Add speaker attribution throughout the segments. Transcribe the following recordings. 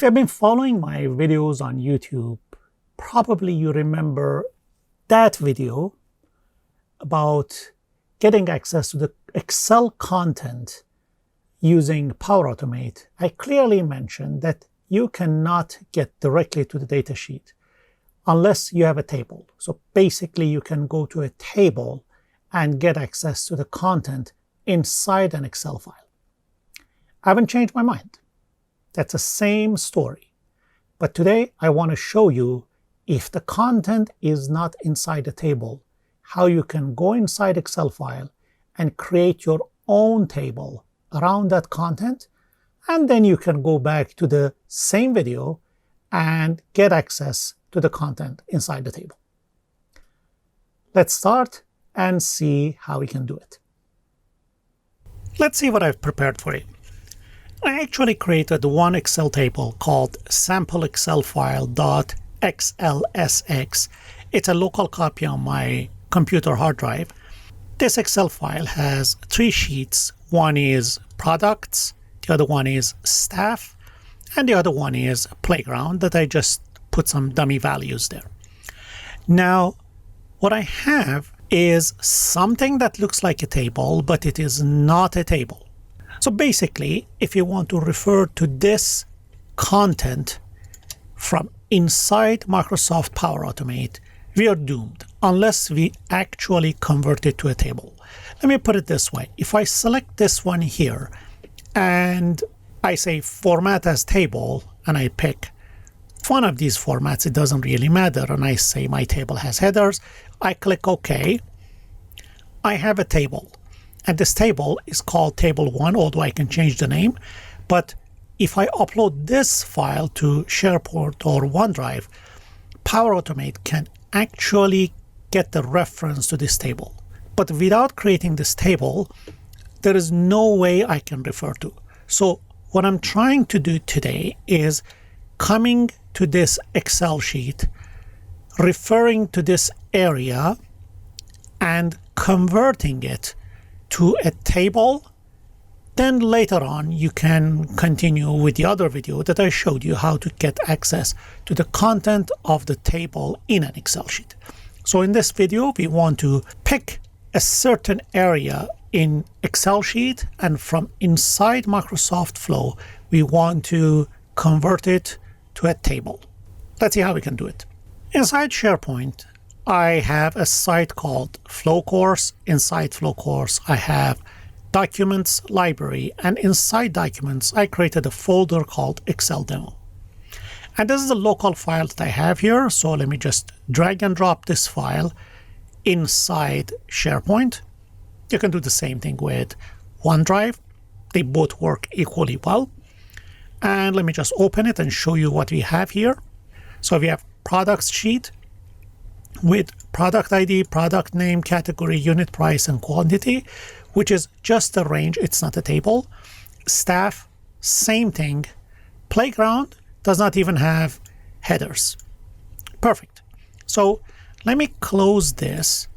Speaker 1: you've been following my videos on YouTube, probably you remember that video about getting access to the Excel content using Power Automate. I clearly mentioned that you cannot get directly to the datasheet unless you have a table. So basically, you can go to a table and get access to the content inside an Excel file. I haven't changed my mind. That's the same story. But today, I want to show you if the content is not inside the table, how you can go inside Excel file and create your own table around that content, and then you can go back to the same video and get access to the content inside the table. Let's start and see how we can do it. Let's see what I've prepared for you. I actually created one Excel table called sampleexcelfile.xlsx. It's a local copy on my computer hard drive. This Excel file has 3 sheets. One is products, the other one is staff, and the other one is playground that I just put some dummy values there. Now, what I have is something that looks like a table, but it is not a table. So basically, if you want to refer to this content from inside Microsoft Power Automate, we are doomed unless we actually convert it to a table. Let me put it this way. If I select this one here and I say format as table and I pick one of these formats, it doesn't really matter, and I say my table has headers, I click OK, I have a table. And this table is called table 1, although I can change the name. But if I upload this file to SharePoint or OneDrive, Power Automate can actually get the reference to this table. But without creating this table, there is no way I can refer to. So what I'm trying to do today is coming to this Excel sheet, referring to this area, and converting it to a table. Then later on, you can continue with the other video that I showed you how to get access to the content of the table in an Excel sheet. So in this video, we want to pick a certain area in Excel sheet, and from inside Microsoft Flow, we want to convert it to a table. Let's see how we can do it. Inside SharePoint, I have a site called Flow Course. Inside Flow Course, I have Documents Library, and inside Documents, I created a folder called Excel Demo. And this is a local file that I have here, so let me just drag and drop this file inside SharePoint. You can do the same thing with OneDrive. They both work equally well. And let me just open it and show you what we have here. So we have products sheet with product ID, product name, category, unit price, and quantity, which is just a range. It's not a table. Staff, same thing. Playground does not even have headers. Perfect. So let me close this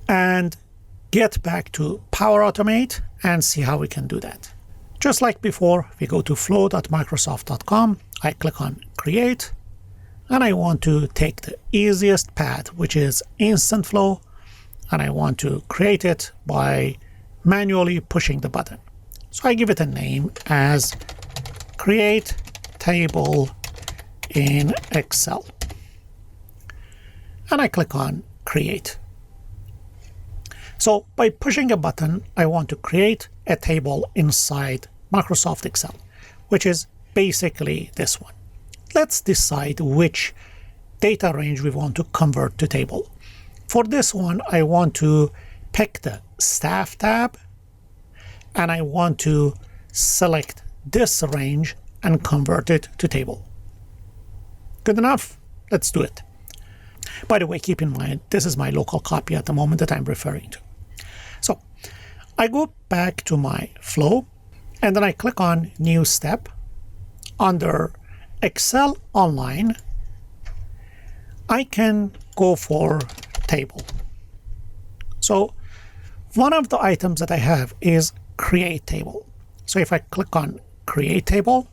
Speaker 1: and get back to Power Automate and see how we can do that. Just like before, we go to flow.microsoft.com. I click on Create. And I want to take the easiest path, which is Instant Flow, and I want to create it by manually pushing the button. So I give it a name as Create Table in Excel. And I click on Create. So by pushing a button, I want to create a table inside Microsoft Excel, which is basically this one. Let's decide which data range we want to convert to table. For this one, I want to pick the Staff tab, and I want to select this range and convert it to table. Good enough? Let's do it. By the way, keep in mind, this is my local copy at the moment that I'm referring to. So I go back to my flow, and then I click on New Step. Under Excel Online, I can go for table. So one of the items that I have is Create Table. So if I click on Create Table,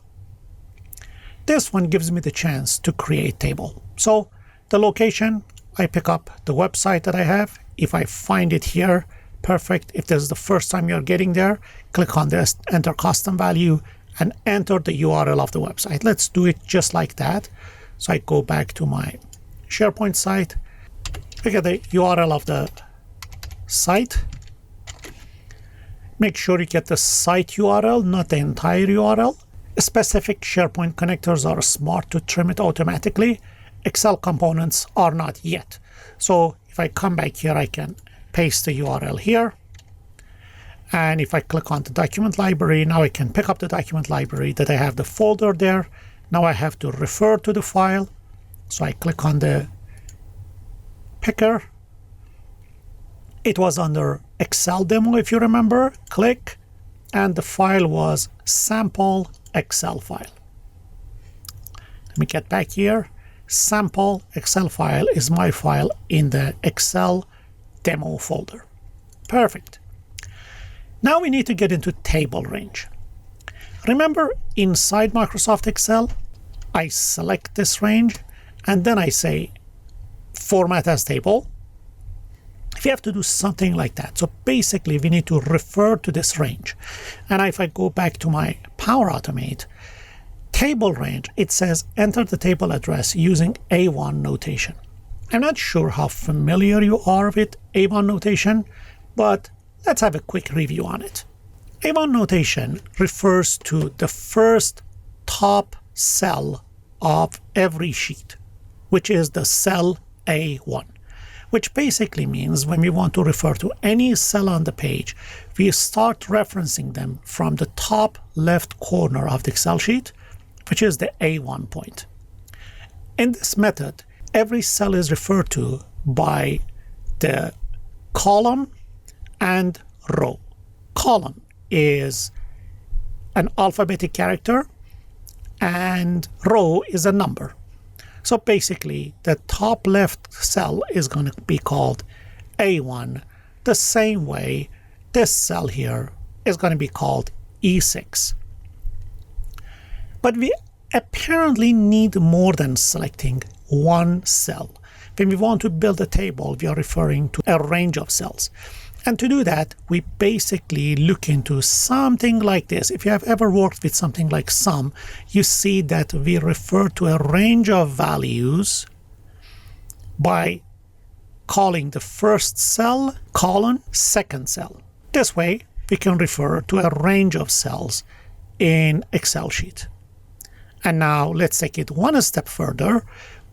Speaker 1: This one gives me the chance to create table. So the location, I pick up the website that I have. If I find it here, perfect. If this is the first time you're getting there, click on this, enter custom value, and enter the URL of the website. Let's do it just like that. So I go back to my SharePoint site, pick up the URL of the site. Make sure you get the site URL, not the entire URL. Specific SharePoint connectors are smart to trim it automatically. Excel components are not yet. So if I come back here, I can paste the URL here. And if I click on the document library, now I can pick up the document library that I have the folder there. Now I have to refer to the file. So I click on the picker. It was under Excel demo, if you remember. Click, and the file was sample Excel file. Let me get back here. Sample Excel file is my file in the Excel demo folder. Perfect. Now we need to get into table range. Remember, inside Microsoft Excel, I select this range and then I say format as table. If you have to do something like that, so basically we need to refer to this range. And if I go back to my Power Automate, table range, it says enter the table address using A1 notation. I'm not sure how familiar you are with A1 notation, but let's have a quick review on it. A1 notation refers to the first top cell of every sheet, which is the cell A1, which basically means when we want to refer to any cell on the page, we start referencing them from the top left corner of the Excel sheet, which is the A1 point. In this method, every cell is referred to by the column and row. Column is an alphabetic character and row is a number. So basically the top left cell is going to be called A1, the same way this cell here is going to be called E6. But we apparently need more than selecting one cell. When we want to build a table, we are referring to a range of cells. And to do that, we basically look into something like this. If you have ever worked with something like sum, you see that we refer to a range of values by calling the first cell colon second cell. This way, we can refer to a range of cells in Excel sheet. And now let's take it one step further,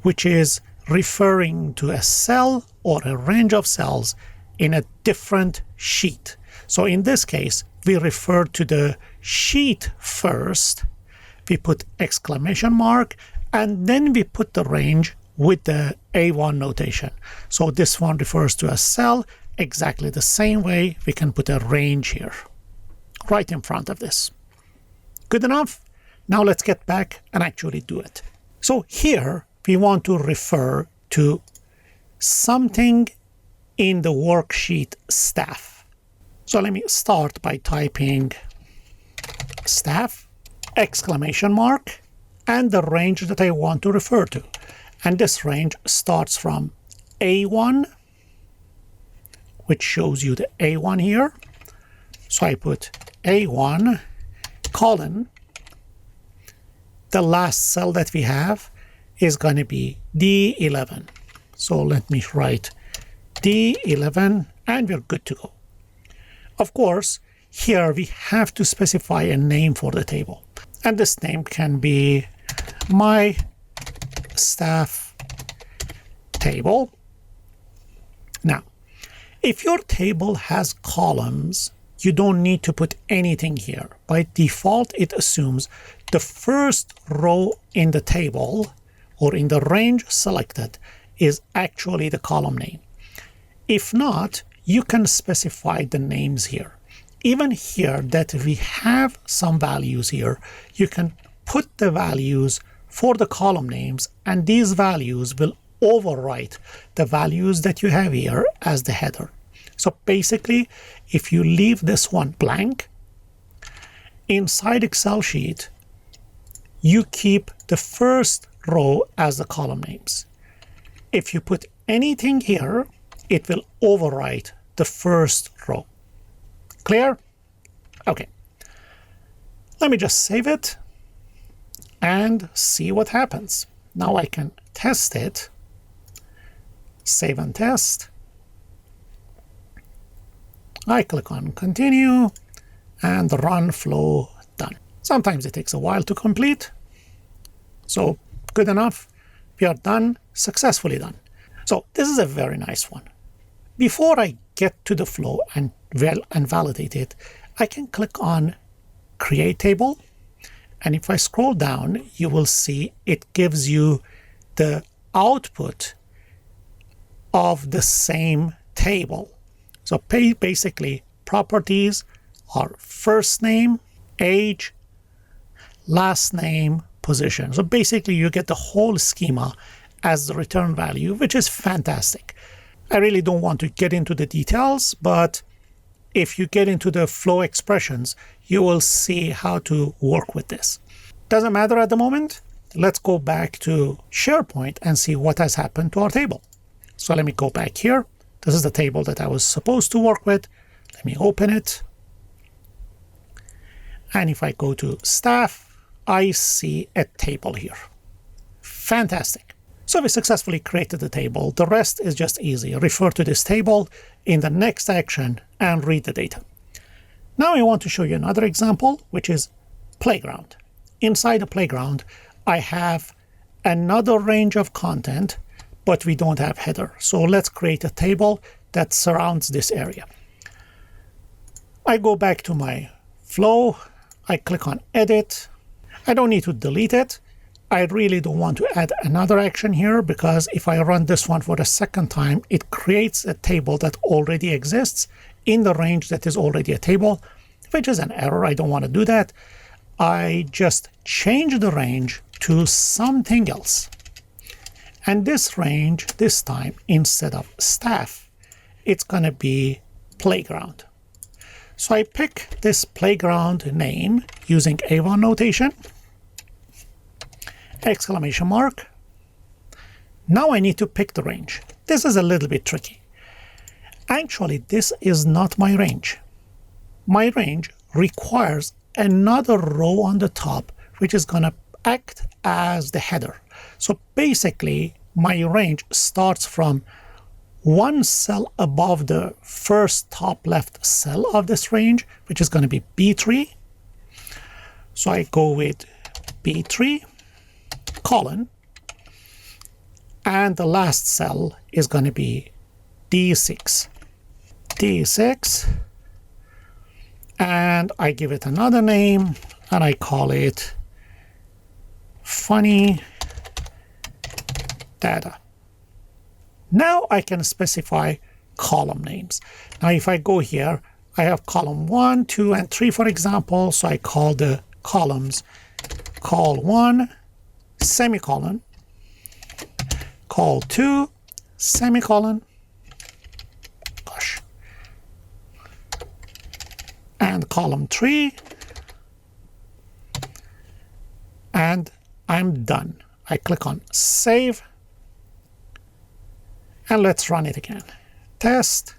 Speaker 1: which is referring to a cell or a range of cells in a different sheet. So in this case, we refer to the sheet first, we put exclamation mark, and then we put the range with the A1 notation. So this one refers to a cell exactly the same way we can put a range here, right in front of this. Good enough? Now let's get back and actually do it. So here we want to refer to something in the worksheet staff. So let me start by typing staff, exclamation mark, and the range that I want to refer to. And this range starts from A1, which shows you the A1 here. So I put A1 colon. The last cell that we have is going to be D11. So let me write D11 and we're good to go. Of course, here we have to specify a name for the table. And this name can be my staff table. Now, if your table has columns, you don't need to put anything here. By default, it assumes the first row in the table or in the range selected is actually the column name. If not, you can specify the names here. Even here that we have some values here, you can put the values for the column names, and these values will overwrite the values that you have here as the header. So basically, if you leave this one blank, inside Excel sheet, you keep the first row as the column names. If you put anything here, it will overwrite the first row. Clear? Okay. Let me just save it and see what happens. Now I can test it. Save and test. I click on continue and run flow done. Sometimes it takes a while to complete. So good enough. We are done, successfully done. So this is a very nice one. Before I get to the flow and validate it, I can click on create table. And if I scroll down, you will see it gives you the output of the same table. So basically properties are first name, age, last name, position. So basically you get the whole schema as the return value, which is fantastic. I really don't want to get into the details, but if you get into the flow expressions, you will see how to work with this. Doesn't matter at the moment. Let's go back to SharePoint and see what has happened to our table. So let me go back here. This is the table that I was supposed to work with. Let me open it. And if I go to staff, I see a table here. Fantastic. So we successfully created the table. The rest is just easy. Refer to this table in the next action and read the data. Now I want to show you another example, which is playground. Inside the playground, I have another range of content, but we don't have header. So let's create a table that surrounds this area. I go back to my flow. I click on edit. I don't need to delete it. I really don't want to add another action here because if I run this one for the second time, it creates a table that already exists in the range that is already a table, which is an error. I don't want to do that. I just change the range to something else. And this range, this time, instead of staff, it's going to be playground. So I pick this playground name using Avon notation, exclamation mark. Now I need to pick the range. This is a little bit tricky. Actually, this is not my range. My range requires another row on the top, which is going to act as the header. So basically, my range starts from one cell above the first top left cell of this range, which is going to be B3. So I go with B3, colon, and the last cell is going to be D6. D6, and I give it another name, and I call it funny data. Now I can specify column names. Now if I go here, I have column 1, 2, and 3, for example. So I call the columns call 1, semicolon, call 2, semicolon, gosh, and column 3, and I'm done. I click on save, and let's run it again. Test,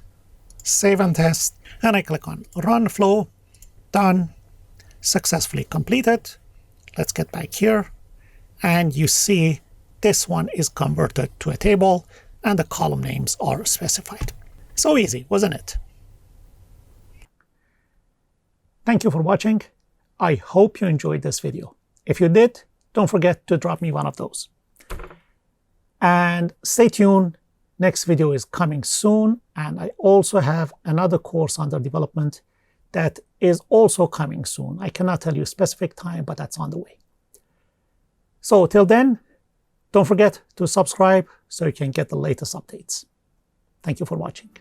Speaker 1: save and test, and I click on run flow, done, successfully completed. Let's get back here, and you see this one is converted to a table and the column names are specified. So easy, wasn't it? Thank you for watching. I hope you enjoyed this video. If you did, don't forget to drop me one of those. And stay tuned. Next video is coming soon, and I also have another course under development that is also coming soon. I cannot tell you a specific time, but that's on the way. So till then, don't forget to subscribe so you can get the latest updates. Thank you for watching.